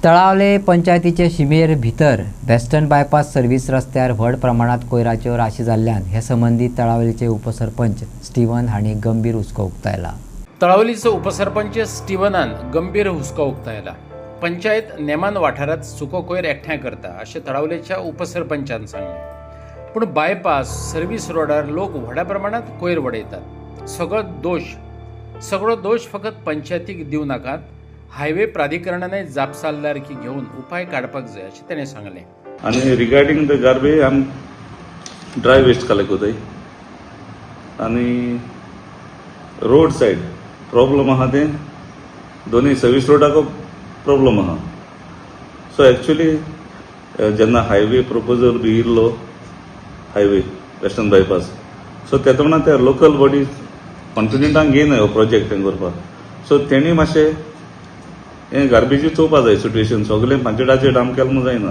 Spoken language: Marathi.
तळावले पंचायतीचे शिमेर भितर वेस्टर्न बायपास सर्व्हिस रस्त्यार व्हड प्रमाणात कोयराच्यो राशी जाल्ल्यान हे संबंधी तळावलीचे उपसरपंच स्टीवन हांणी गंभीर हुस्को उक्तायला. तळावलीचो उपसरपंच स्टीवनान गंभीर हुस्को उक्तायला. पंचायत नेमान वाठारात सुको कोयर एकठांय करता अशें तळावलेच्या उपसरपंचान सांगलें. पूण बायपास सर्व्हिस रोडार लोक व्हड्या प्रमाणात कोयर वडयतात. सगळो दोश फकत पंचायतीक दिव नाकात, हायवे प्राधिकरणाने जापसालदारकी घेऊन उपाय काडपाक जाय अशें ताणें सांगलें. आनी रिगार्डिंग द गार्बेज आम ड्राय वेस्ट कलेक्ट कोताय आनी रोड सायड प्रॉब्लम आहा ते दोनी सर्व्हिस रोडाको प्रॉब्लम आहा. सो एक्चुअली जेन्ना हायवे प्रपोजल बी येयल्लो हायवे वेस्टर्न बायपास, सो ते प्रमाणे ते लोकल बॉडीज कॉन्फिडंटान घेयनाय हो प्रोजेक्ट हें करपाक. सो तेणी मातशें हें गार्बेजी चोवपा जाय सिट्युएशन. सगळें पांचेडाचेर डाम केलें जायना.